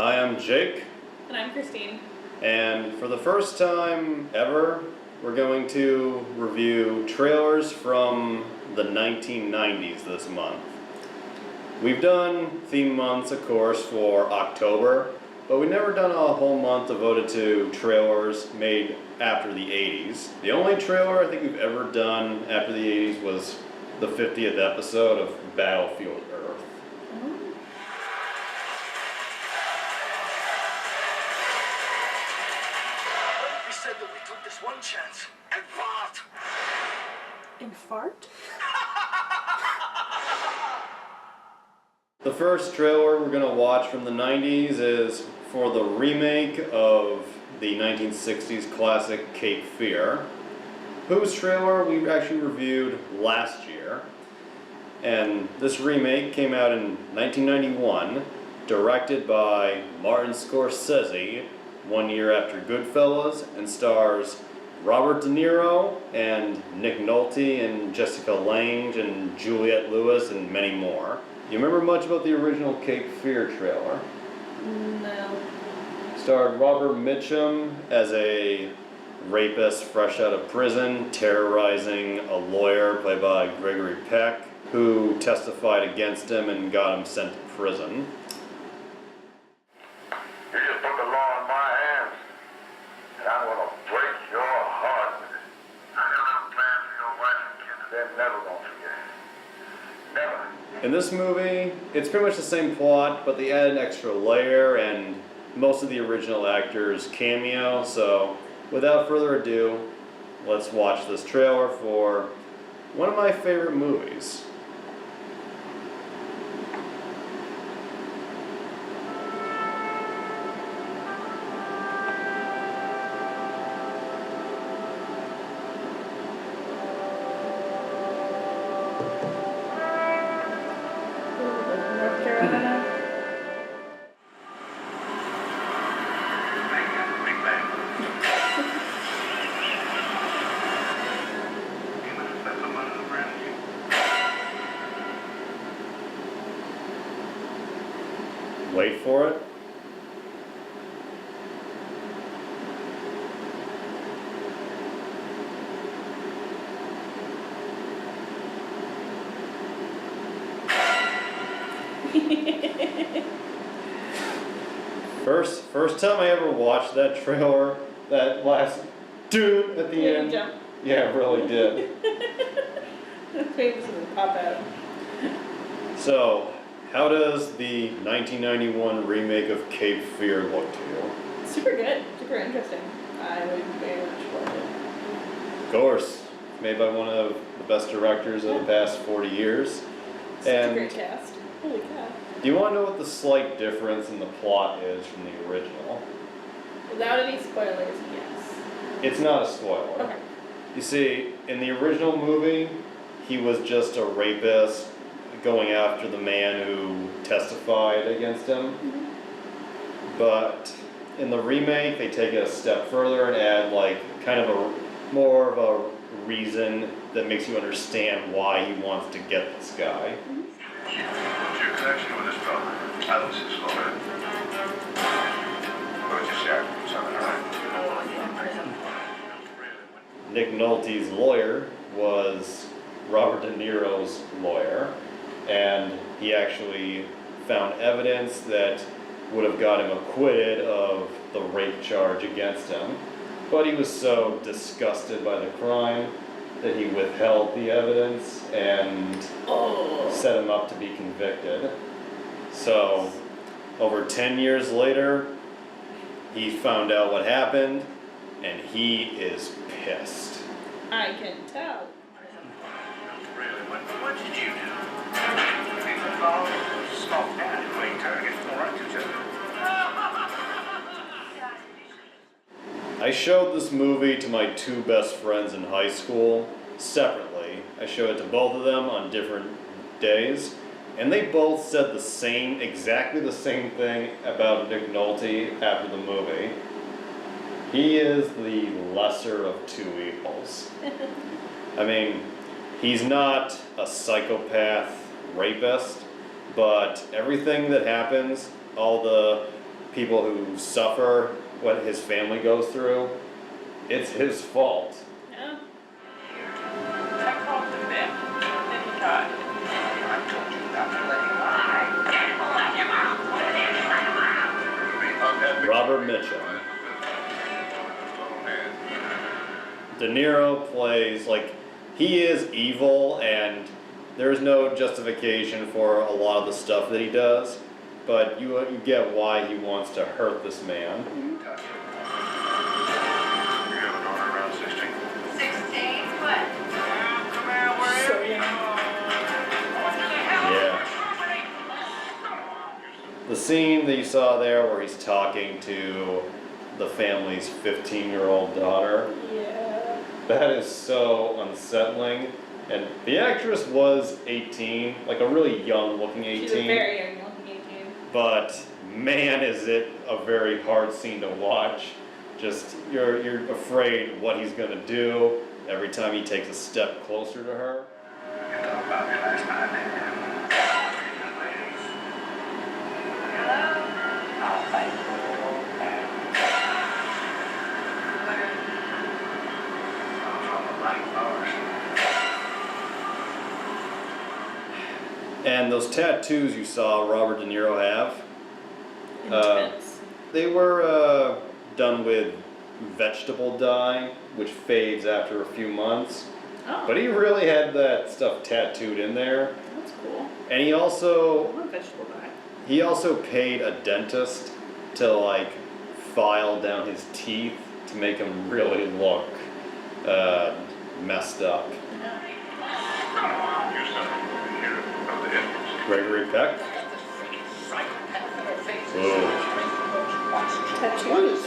I am Jake. And I'm Christine. And for the first time ever, we're going to review trailers from the 1990s this month. We've done theme months, of course, for October, but we've never done a whole month devoted to trailers made after the 80s. The only trailer I think we've ever done after the 80s was the 50th episode of Battlefield Earth. We said that we took this one chance and fart. And fart? The first trailer we're going to watch from the 90s is for the remake of the 1960s classic Cape Fear, whose trailer we actually reviewed last year. And this remake came out in 1991, directed by Martin Scorsese, 1 year after Goodfellas, and stars Robert De Niro and Nick Nolte and Jessica Lange and Juliette Lewis and many more. You remember much about the original Cape Fear trailer? No. Starred Robert Mitchum as a rapist fresh out of prison, terrorizing a lawyer played by Gregory Peck, who testified against him and got him sent to prison. You just put the law in my hands, and I'm gonna break your heart with it. I never have plans for your wife and kids. They're never gonna forget. Never. In this movie, it's pretty much the same plot, but they add an extra layer and most of the original actors cameo, so without further ado, let's watch this trailer for one of my favorite movies. North Carolina. Big bang. Wait for it. First time I ever watched that trailer, that last dude at the Made you end. jump. Yeah, it really did. Face would pop out. So, how does the 1991 remake of Cape Fear look to you? Super good. Super interesting. I would very much watch it. Of course, made by one of the best directors of the past 40 years. Such a And great cast. Holy cow. do you want to know what the slight difference in the plot is from the original? Without any spoilers, yes. It's not a spoiler. Okay. You see, in the original movie, he was just a rapist going after the man who testified against him. Mm-hmm. But in the remake, they take it a step further and add like kind of a more of a reason that makes you understand why he wants to get this guy. What's your connection with this fellow? I was his lawyer. What was your share? Something, all right? Nick Nolte's lawyer was Robert De Niro's lawyer, and he actually found evidence that would have got him acquitted of the rape charge against him. But he was so disgusted by the crime that he withheld the evidence and set him up to be convicted. So, over 10 years later, he found out what happened, and he is pissed. I can tell. Really? What did you do? People follow, smoke down, and wait targets for right to each I showed this movie to my two best friends in high school separately. I showed it to both of them on different days, and they both said exactly the same thing about Nick Nolte after the movie. He is the lesser of two evils. I mean, he's not a psychopath rapist, but everything that happens, all the people who suffer what his family goes through, it's his fault. Yeah. I called him back. Then he died. I told you not to let him lie. Robert Mitchum. De Niro plays, like, he is evil and there's no justification for a lot of the stuff that he does, but you get why he wants to hurt this man. You have a daughter around 16? 16? What? Come here, where So are you? young. Yeah. The scene that you saw there where he's talking to the family's 15-year-old daughter, Yeah. that is so unsettling. And the actress was 18, like a really young looking 18. She's a very young looking 18. But man, is it a very hard scene to watch. Just, you're afraid what he's gonna do every time he takes a step closer to her. You talked about me last night, didn't you? I'll fight for I'm from the light bars. And those tattoos you saw Robert De Niro have, Intense. they were done with vegetable dye, which fades after a few months. Oh, But he really had that stuff tattooed in there. that's cool. And he I also want vegetable dye. paid a dentist to like file down his teeth to make him really look messed up. Your son, here of the Edwards. Gregory Peck. Whoa. Tattoos.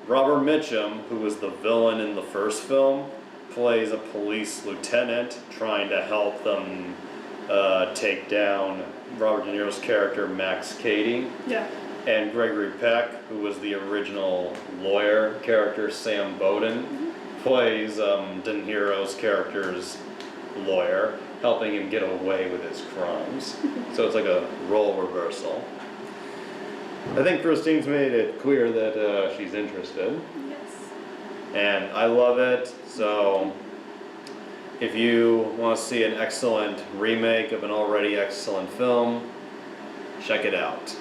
Robert Mitchum, who was the villain in the first film, plays a police lieutenant trying to help them take down Robert De Niro's character Max Cady. Yeah. And Gregory Peck, who was the original lawyer character Sam Bowden, plays De Niro's character's lawyer, helping him get away with his crimes. So it's like a role reversal. I think Christine's made it clear that she's interested, Yes. and I love it. So if you want to see an excellent remake of an already excellent film, check it out.